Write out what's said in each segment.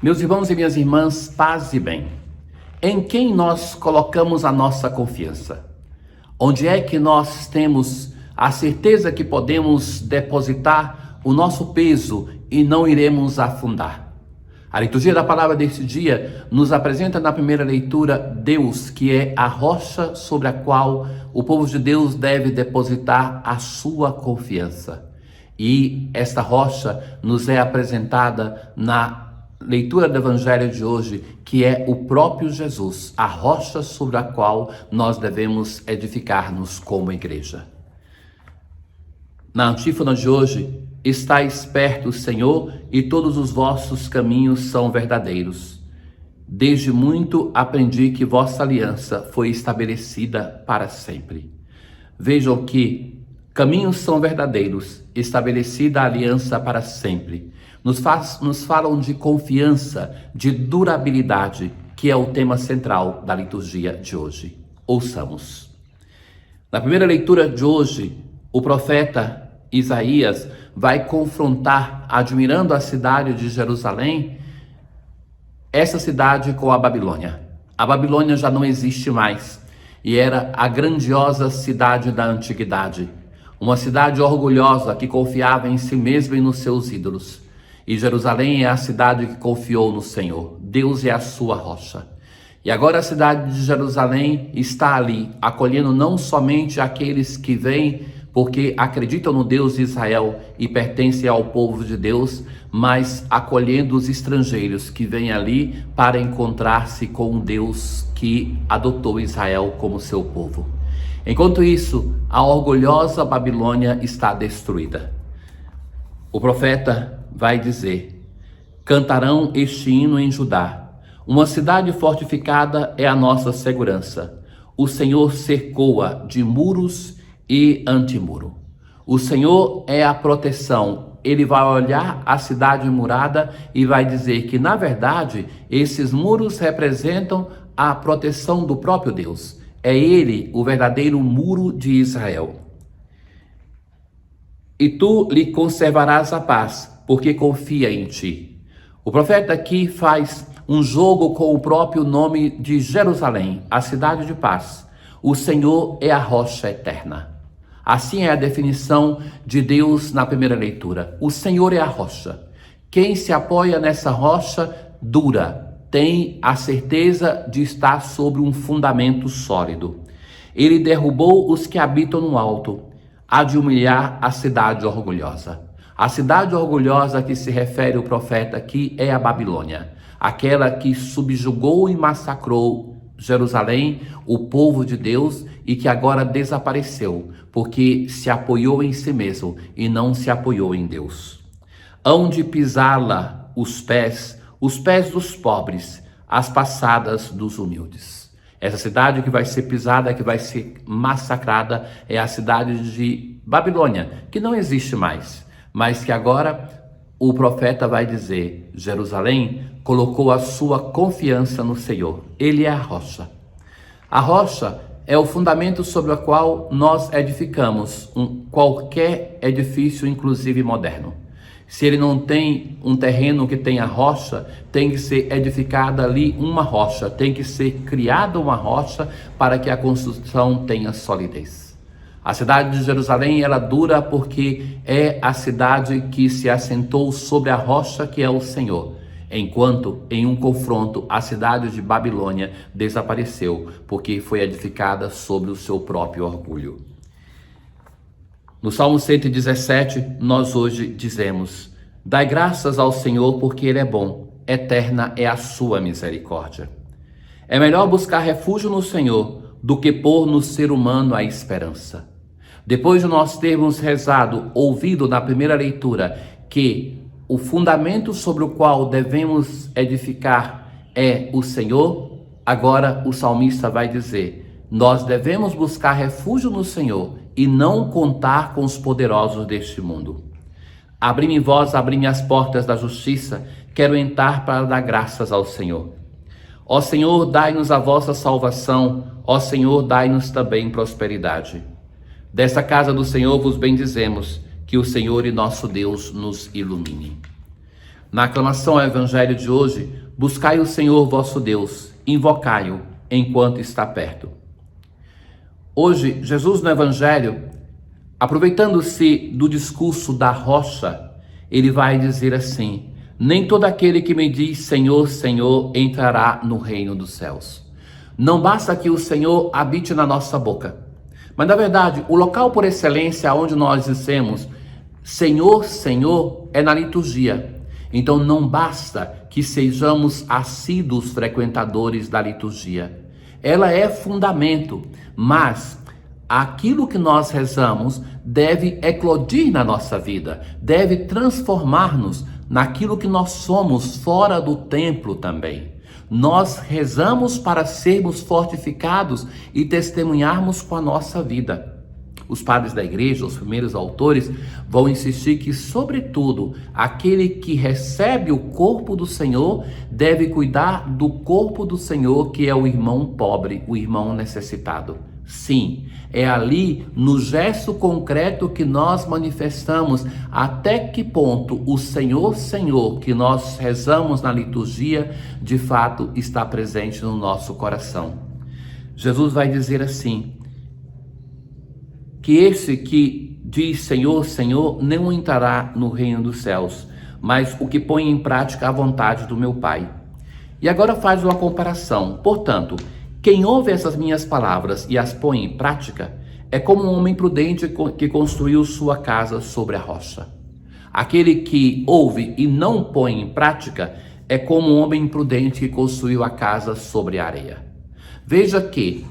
Meus irmãos e minhas irmãs, paz e bem. Em quem nós colocamos a nossa confiança? Onde é que nós temos a certeza que podemos depositar o nosso peso e não iremos afundar? A liturgia da palavra deste dia nos apresenta na primeira leitura Deus, que é a rocha sobre a qual o povo de Deus deve depositar a sua confiança. E esta rocha nos é apresentada na leitura do Evangelho de hoje, que é o próprio Jesus, a rocha sobre a qual nós devemos edificar-nos como igreja. Na antífona de hoje, está esperto, Senhor, e todos os vossos caminhos são verdadeiros. Desde muito aprendi que vossa aliança foi estabelecida para sempre. Vejam que caminhos são verdadeiros, estabelecida a aliança para sempre. Nos falam de confiança, de durabilidade, que é o tema central da liturgia de hoje. Ouçamos. Na primeira leitura de hoje, o profeta Isaías vai confrontar, admirando a cidade de Jerusalém, essa cidade com a Babilônia. A Babilônia já não existe mais e era a grandiosa cidade da antiguidade. Uma cidade orgulhosa que confiava em si mesma e nos seus ídolos. E Jerusalém é a cidade que confiou no Senhor. Deus é a sua rocha. E agora a cidade de Jerusalém está ali, acolhendo não somente aqueles que vêm porque acreditam no Deus de Israel e pertencem ao povo de Deus, mas acolhendo os estrangeiros que vêm ali para encontrar-se com um Deus que adotou Israel como seu povo. Enquanto isso, a orgulhosa Babilônia está destruída. O profeta vai dizer: cantarão este hino em Judá. Uma cidade fortificada é a nossa segurança. O Senhor cercou-a de muros e antimuro. O Senhor é a proteção. Ele vai olhar a cidade murada e vai dizer que, na verdade, esses muros representam a proteção do próprio Deus. É Ele o verdadeiro muro de Israel. E tu lhe conservarás a paz, porque confia em ti. O profeta aqui faz um jogo com o próprio nome de Jerusalém, a cidade de paz. O Senhor é a rocha eterna. Assim é a definição de Deus na primeira leitura. O Senhor é a rocha. Quem se apoia nessa rocha dura, tem a certeza de estar sobre um fundamento sólido. Ele derrubou os que habitam no alto, há de humilhar a cidade orgulhosa. A cidade orgulhosa que se refere o profeta aqui é a Babilônia, aquela que subjugou e massacrou Jerusalém, o povo de Deus, e que agora desapareceu, porque se apoiou em si mesmo e não se apoiou em Deus. Hão de pisá-la os pés dos pobres, as passadas dos humildes. Essa cidade que vai ser pisada, que vai ser massacrada, é a cidade de Babilônia, que não existe mais, mas que agora o profeta vai dizer: Jerusalém colocou a sua confiança no Senhor. Ele é a rocha. A rocha é o fundamento sobre o qual nós edificamos qualquer edifício, inclusive moderno. Se ele não tem um terreno que tenha rocha, tem que ser edificada ali uma rocha, tem que ser criada uma rocha para que a construção tenha solidez. A cidade de Jerusalém, ela dura porque é a cidade que se assentou sobre a rocha que é o Senhor. Enquanto, em um confronto, a cidade de Babilônia desapareceu, porque foi edificada sobre o seu próprio orgulho. No Salmo 117, nós hoje dizemos: dai graças ao Senhor, porque Ele é bom, eterna é a sua misericórdia. É melhor buscar refúgio no Senhor do que pôr no ser humano a esperança. Depois de nós termos rezado, ouvido na primeira leitura, que o fundamento sobre o qual devemos edificar é o Senhor, agora o salmista vai dizer: nós devemos buscar refúgio no Senhor e não contar com os poderosos deste mundo. Abri-me vós, abri-me as portas da justiça, quero entrar para dar graças ao Senhor. Ó Senhor, dai-nos a vossa salvação, ó Senhor, dai-nos também prosperidade. Desta casa do Senhor vos bendizemos, que o Senhor e nosso Deus nos ilumine. Na aclamação ao Evangelho de hoje, buscai o Senhor vosso Deus, invocai-o enquanto está perto. Hoje, Jesus no Evangelho, aproveitando-se do discurso da rocha, ele vai dizer assim: nem todo aquele que me diz Senhor, Senhor, entrará no reino dos céus. Não basta que o Senhor habite na nossa boca, mas na verdade, o local por excelência onde nós dizemos Senhor, Senhor, é na liturgia. Então não basta que sejamos assíduos frequentadores da liturgia. Ela é fundamento, mas aquilo que nós rezamos deve eclodir na nossa vida, deve transformar-nos naquilo que nós somos fora do templo também. Nós rezamos para sermos fortificados e testemunharmos com a nossa vida. Os padres da igreja, os primeiros autores, vão insistir que, sobretudo, aquele que recebe o corpo do Senhor deve cuidar do corpo do Senhor, que é o irmão pobre, o irmão necessitado. Sim, é ali, no gesto concreto, que nós manifestamos até que ponto o Senhor, Senhor, que nós rezamos na liturgia, de fato está presente no nosso coração. Jesus vai dizer assim, que esse que diz Senhor, Senhor, não entrará no reino dos céus, mas o que põe em prática a vontade do meu Pai. E agora faz uma comparação. Portanto, quem ouve essas minhas palavras e as põe em prática, é como um homem prudente que construiu sua casa sobre a rocha. Aquele que ouve e não põe em prática, é como um homem imprudente que construiu a casa sobre a areia. Veja que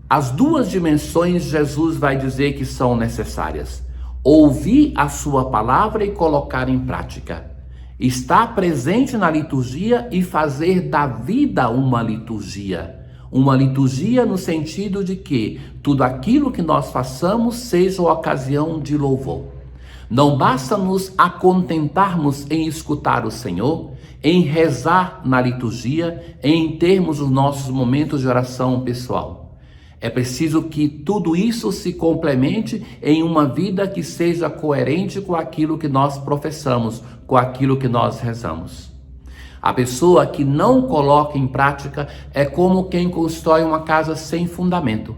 as duas dimensões Jesus vai dizer que são necessárias. Ouvir a sua palavra e colocar em prática. Estar presente na liturgia e fazer da vida uma liturgia. Uma liturgia no sentido de que tudo aquilo que nós façamos seja ocasião de louvor. Não basta nos acontentarmos em escutar o Senhor, em rezar na liturgia, em termos os nossos momentos de oração pessoal. É preciso que tudo isso se complemente em uma vida que seja coerente com aquilo que nós professamos, com aquilo que nós rezamos. A pessoa que não coloca em prática é como quem constrói uma casa sem fundamento.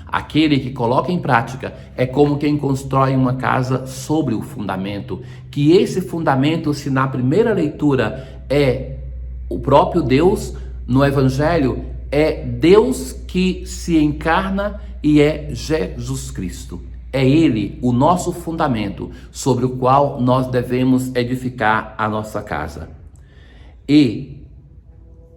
Aquele que coloca em prática é como quem constrói uma casa sobre o fundamento. Que esse fundamento, se na primeira leitura é o próprio Deus, no Evangelho é Deus que se encarna e é Jesus Cristo. É Ele o nosso fundamento sobre o qual nós devemos edificar a nossa casa. E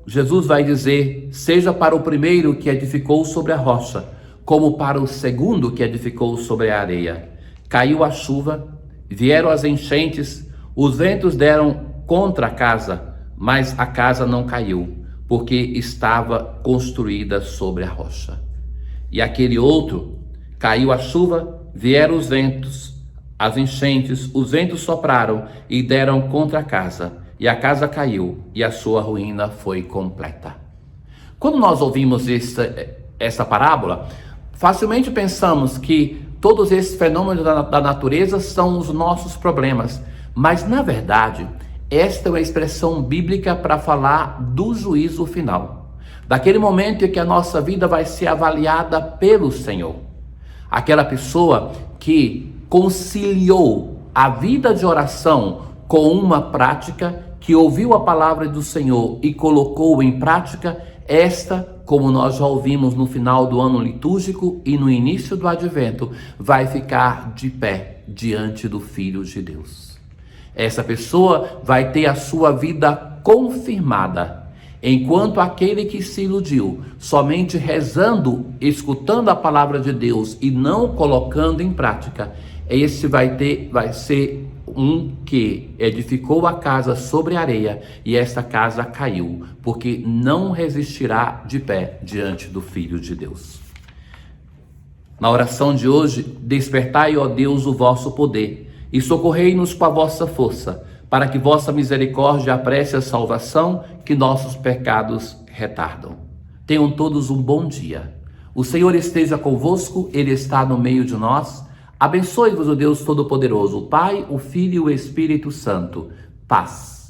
Jesus vai dizer, seja para o primeiro que edificou sobre a rocha, como para o segundo que edificou sobre a areia. Caiu a chuva, vieram as enchentes, os ventos deram contra a casa, mas a casa não caiu, porque estava construída sobre a rocha. E aquele outro, caiu a chuva, vieram os ventos, as enchentes, os ventos sopraram e deram contra a casa, e a casa caiu, e a sua ruína foi completa. Quando nós ouvimos essa parábola, facilmente pensamos que todos esses fenômenos da natureza são os nossos problemas, mas na verdade, esta é uma expressão bíblica para falar do juízo final. Daquele momento em que a nossa vida vai ser avaliada pelo Senhor. Aquela pessoa que conciliou a vida de oração com uma prática, que ouviu a palavra do Senhor e colocou em prática, esta, como nós já ouvimos no final do ano litúrgico e no início do advento, vai ficar de pé diante do Filho de Deus. Essa pessoa vai ter a sua vida confirmada, enquanto aquele que se iludiu, somente rezando, escutando a palavra de Deus e não colocando em prática, esse vai ser um que edificou a casa sobre areia e esta casa caiu, porque não resistirá de pé diante do Filho de Deus. Na oração de hoje, despertai, ó Deus, o vosso poder e socorrei-nos com a vossa força, para que vossa misericórdia apresse a salvação que nossos pecados retardam. Tenham todos um bom dia. O Senhor esteja convosco, Ele está no meio de nós. Abençoe-vos o Deus Todo-Poderoso, o Pai, o Filho e o Espírito Santo. paz.